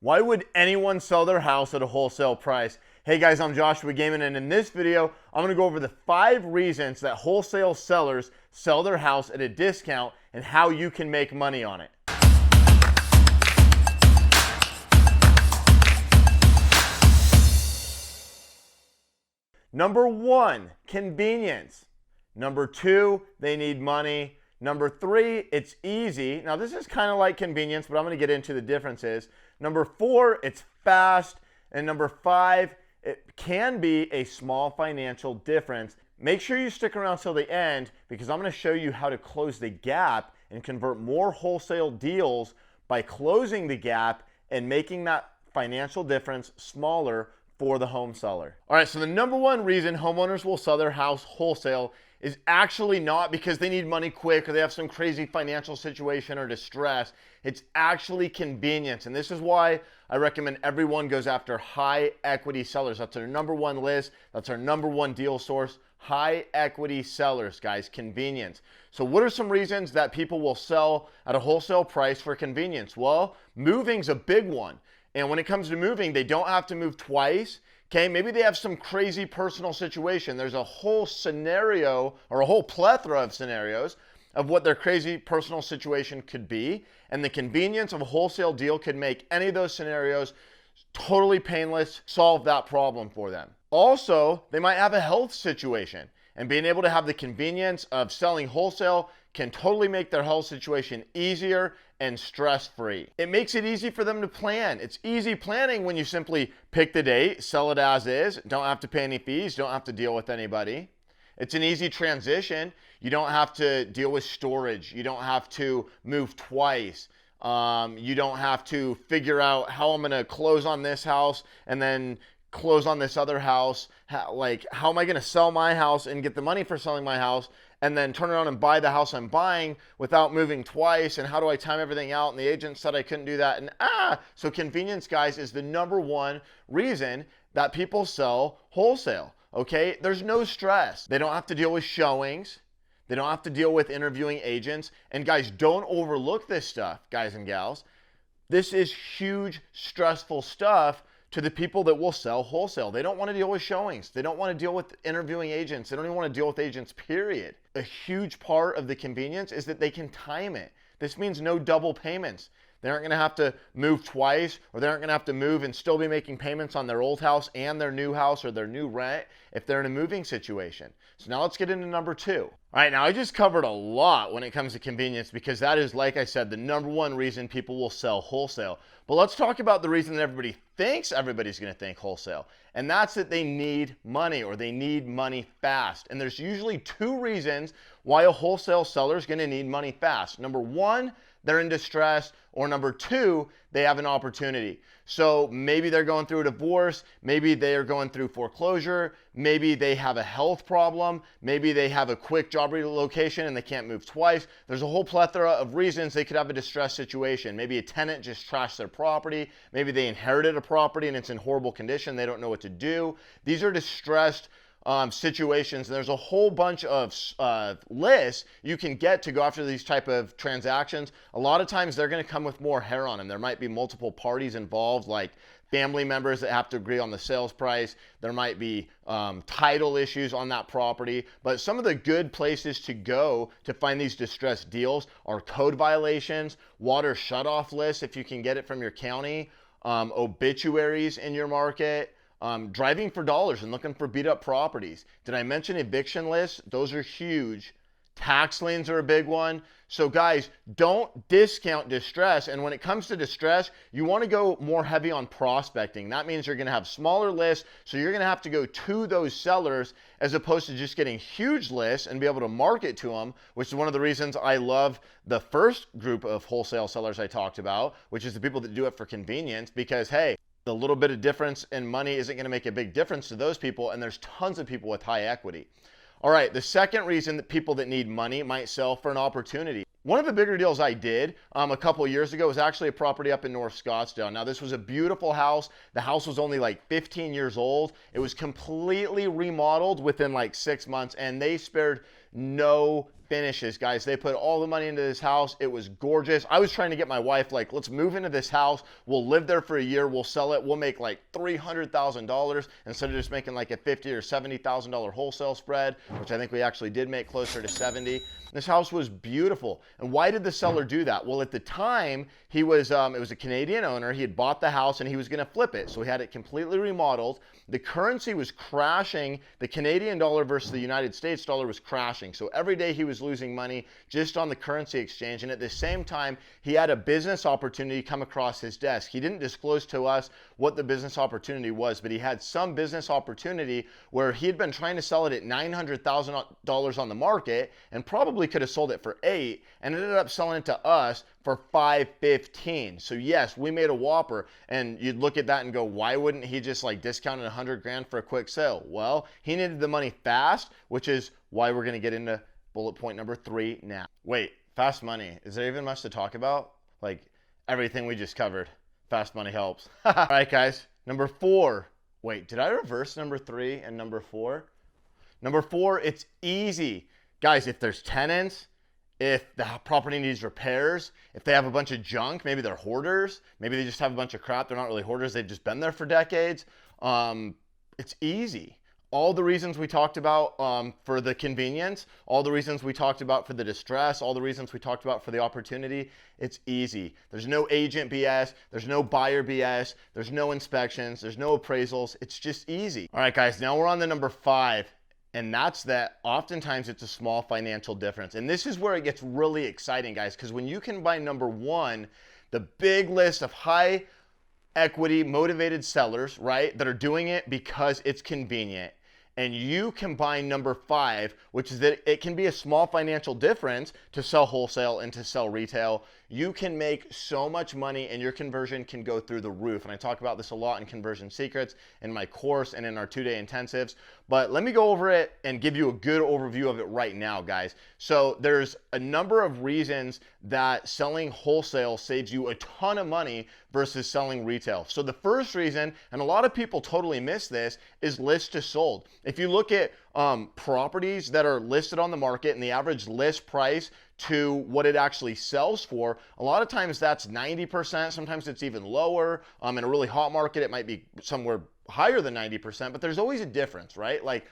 Why would anyone sell their house at a wholesale price? Hey guys, I'm Joshua Gayman, and in this video, I'm gonna go over the 5 reasons that wholesale sellers sell their house at a discount and how you can make money on it. Number 1, convenience. Number 2, they need money. Number 3, it's easy. Now this is kind of like convenience, but I'm going to get into the differences. Number 4, it's fast. And number 5, it can be a small financial difference. Make sure you stick around till the end because I'm going to show you how to close the gap and convert more wholesale deals by closing the gap and making that financial difference smaller for the home seller. All right, so the number 1 reason homeowners will sell their house wholesale is actually not because they need money quick or they have some crazy financial situation or distress. It's actually convenience. And this is why I recommend everyone goes after high equity sellers. That's our number 1 list. That's our number 1 deal source. High equity sellers, guys, convenience. So what are some reasons that people will sell at a wholesale price for convenience? Well, moving's a big one. And when it comes to moving, they don't have to move twice. Okay, maybe they have some crazy personal situation. There's a whole scenario or a whole plethora of scenarios of what their crazy personal situation could be. And the convenience of a wholesale deal could make any of those scenarios totally painless, solve that problem for them. Also, they might have a health situation, and being able to have the convenience of selling wholesale can totally make their health situation easier and stress-free. It makes it easy for them to plan. It's easy planning when you simply pick the date, sell it as is, don't have to pay any fees, don't have to deal with anybody. It's an easy transition. You don't have to deal with storage. You don't have to move twice. You don't have to figure out how I'm gonna close on this house and then close on this other house. How am I gonna sell my house and get the money for selling my house and then turn around and buy the house I'm buying without moving twice, and how do I time everything out? And the agent said I couldn't do that, and so convenience, guys, is the number 1 reason that people sell wholesale, okay? There's no stress. They don't have to deal with showings. They don't have to deal with interviewing agents. And guys, don't overlook this stuff, guys and gals. This is huge, stressful stuff to the people that will sell wholesale. They don't want to deal with showings. They don't want to deal with interviewing agents. They don't even want to deal with agents, period. A huge part of the convenience is that they can time it. This means no double payments. They aren't going to have to move twice, or they aren't going to have to move and still be making payments on their old house and their new house or their new rent if they're in a moving situation. So now let's get into number 2. All right, now I just covered a lot when it comes to convenience because that is, like I said, the number 1 reason people will sell wholesale. But let's talk about the reason that everybody thinks everybody's going to think wholesale, and that's that they need money or they need money fast. And there's usually 2 reasons why a wholesale seller is going to need money fast. Number 1, they're in distress, or number 2, they have an opportunity. So maybe they're going through a divorce, maybe they are going through foreclosure, maybe they have a health problem, maybe they have a quick job relocation and they can't move twice. There's a whole plethora of reasons they could have a distressed situation. Maybe a tenant just trashed their property, maybe they inherited a property and it's in horrible condition, they don't know what to do. These are distressed situations, and there's a whole bunch of lists you can get to go after these type of transactions. A lot of times they're going to come with more hair on them. There might be multiple parties involved, like family members that have to agree on the sales price. There might be title issues on that property. But some of the good places to go to find these distressed deals are code violations, water shutoff lists if you can get it from your county, obituaries in your market, driving for dollars and looking for beat up properties. Did I mention eviction lists? Those are huge. Tax liens are a big one. So guys, don't discount distress. And when it comes to distress, you want to go more heavy on prospecting. That means you're going to have smaller lists. So you're going to have to go to those sellers as opposed to just getting huge lists and be able to market to them, which is one of the reasons I love the first group of wholesale sellers I talked about, which is the people that do it for convenience, because hey, the little bit of difference in money isn't going to make a big difference to those people, and there's tons of people with high equity. All right, the second reason that people that need money might sell for an opportunity. One of the bigger deals I did a couple of years ago was actually a property up in North Scottsdale. Now, this was a beautiful house. The house was only like 15 years old. It was completely remodeled within like 6 months, and they spared no finishes, guys. They put all the money into this house. It was gorgeous. I was trying to get my wife, like, let's move into this house. We'll live there for a year. We'll sell it. We'll make like $300,000 instead of just making like a $50,000 or $70,000 wholesale spread, which I think we actually did make closer to 70. This house was beautiful. And why did the seller do that? Well, at the time, he was, it was a Canadian owner. He had bought the house and he was going to flip it. So he had it completely remodeled. The currency was crashing. The Canadian dollar versus the United States dollar was crashing. So every day he was losing money just on the currency exchange. And at the same time, he had a business opportunity come across his desk. He didn't disclose to us what the business opportunity was, but he had some business opportunity where he had been trying to sell it at $900,000 on the market and probably could have sold it for $8 and ended up selling it to us for $515. So yes, we made a whopper. And you'd look at that and go, why wouldn't he just like discount it $100,000 for a quick sale? Well, he needed the money fast, which is why we're going to get into bullet point number 3 now. Wait, fast money. Is there even much to talk about? Like everything we just covered. Fast money helps. All right, guys. Number 4. Wait, did I reverse number 3 and number 4? Number 4, it's easy. Guys, if there's tenants, if the property needs repairs, if they have a bunch of junk, maybe they're hoarders, maybe they just have a bunch of crap, they're not really hoarders, they've just been there for decades, it's easy. All the reasons we talked about for the convenience, all the reasons we talked about for the distress, all the reasons we talked about for the opportunity, it's easy. There's no agent BS, there's no buyer BS, there's no inspections, there's no appraisals, it's just easy. All right, guys, now we're on the number 5. And that's that oftentimes it's a small financial difference. And this is where it gets really exciting, guys, because when you combine number 1, the big list of high equity motivated sellers, right, that are doing it because it's convenient, and you combine number 5, which is that it can be a small financial difference to sell wholesale and to sell retail, you can make so much money and your conversion can go through the roof. And I talk about this a lot in Conversion Secrets in my course and in our 2-day intensives. But let me go over it and give you a good overview of it right now, guys. So there's a number of reasons that selling wholesale saves you a ton of money versus selling retail. So the first reason, and a lot of people totally miss this, is list to sold. If you look at properties that are listed on the market and the average list price to what it actually sells for, a lot of times that's 90%, sometimes it's even lower. In a really hot market, it might be somewhere higher than 90%, but there's always a difference, right? Like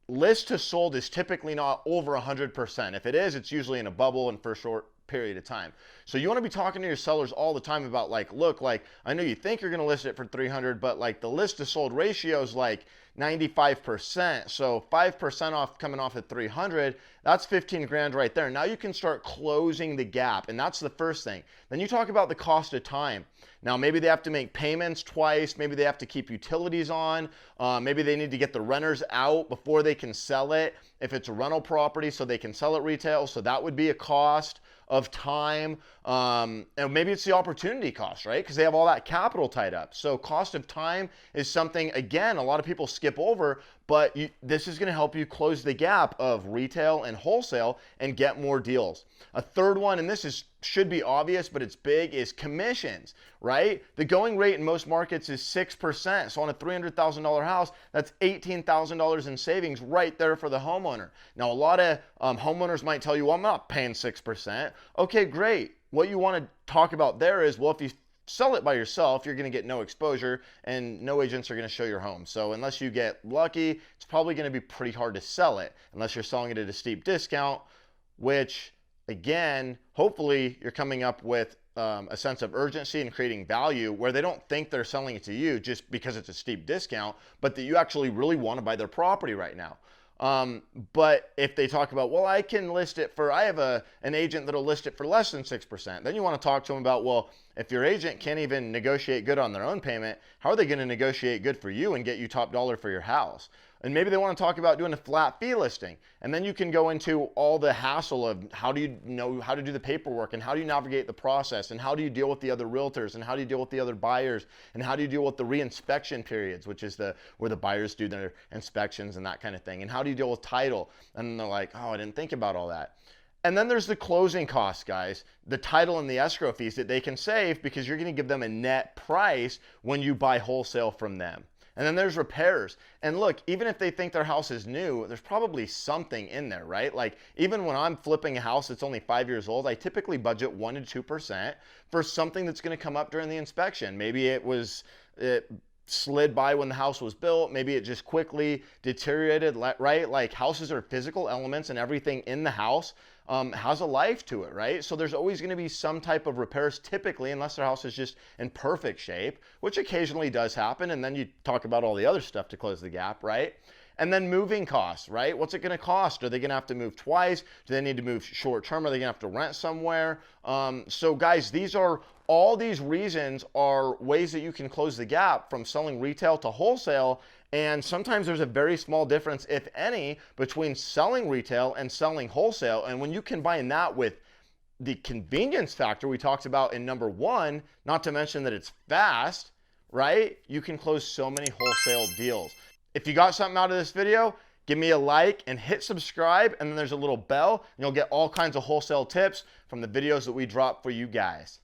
list to sold is typically not over 100%. If it is, it's usually in a bubble and for a short period of time. So you want to be talking to your sellers all the time about like, look, like I know you think you're going to list it for 300, but like the list to sold ratio is like 95%. So 5% off coming off at 300, that's 15 grand right there. Now you can start closing the gap. And that's the first thing. Then you talk about the cost of time. Now, maybe they have to make payments twice. Maybe they have to keep utilities on. Maybe they need to get the renters out before they can sell it. If it's a rental property, so they can sell it retail. So that would be a cost of time. And maybe it's the opportunity cost, right? Because they have all that capital tied up. So cost of time is something, again, a lot of people skip over, but this is going to help you close the gap of retail and wholesale and get more deals. A third one, and this should be obvious, but it's big, is commissions, right? The going rate in most markets is 6%. So on a $300,000 house, that's $18,000 in savings right there for the homeowner. Now, a lot of homeowners might tell you, well, I'm not paying 6%. Okay, great. What you want to talk about there is, well, if you sell it by yourself, you're going to get no exposure and no agents are going to show your home. So unless you get lucky, it's probably going to be pretty hard to sell it unless you're selling it at a steep discount, which again, hopefully you're coming up with a sense of urgency and creating value where they don't think they're selling it to you just because it's a steep discount, but that you actually really want to buy their property right now. But if they talk about, well, I can list it for, I have an agent that'll list it for less than 6%. Then you want to talk to them about, well, if your agent can't even negotiate good on their own payment, how are they going to negotiate good for you and get you top dollar for your house? And maybe they want to talk about doing a flat fee listing. And then you can go into all the hassle of how do you know how to do the paperwork and how do you navigate the process and how do you deal with the other realtors and how do you deal with the other buyers and how do you deal with the re-inspection periods, which is where the buyers do their inspections and that kind of thing. And how do you deal with title? And they're like, oh, I didn't think about all that. And then there's the closing costs, guys, the title and the escrow fees that they can save because you're going to give them a net price when you buy wholesale from them. And then there's repairs. And look, even if they think their house is new, there's probably something in there, right? Like even when I'm flipping a house that's only 5 years old, I typically budget 1 to 2% for something that's going to come up during the inspection. Maybe it slid by when the house was built. Maybe it just quickly deteriorated, right? Like houses are physical elements, and everything in the house has a life to it, right? So there's always going to be some type of repairs typically, unless their house is just in perfect shape, which occasionally does happen. And then you talk about all the other stuff to close the gap, right? And then moving costs, right? What's it going to cost? Are they going to have to move twice? Do they need to move short term? Are they going to have to rent somewhere? So guys, all these reasons are ways that you can close the gap from selling retail to wholesale. And sometimes there's a very small difference, if any, between selling retail and selling wholesale. And when you combine that with the convenience factor we talked about in number 1, not to mention that it's fast, right? You can close so many wholesale deals. If you got something out of this video, give me a like and hit subscribe, and then there's a little bell, and you'll get all kinds of wholesale tips from the videos that we drop for you guys.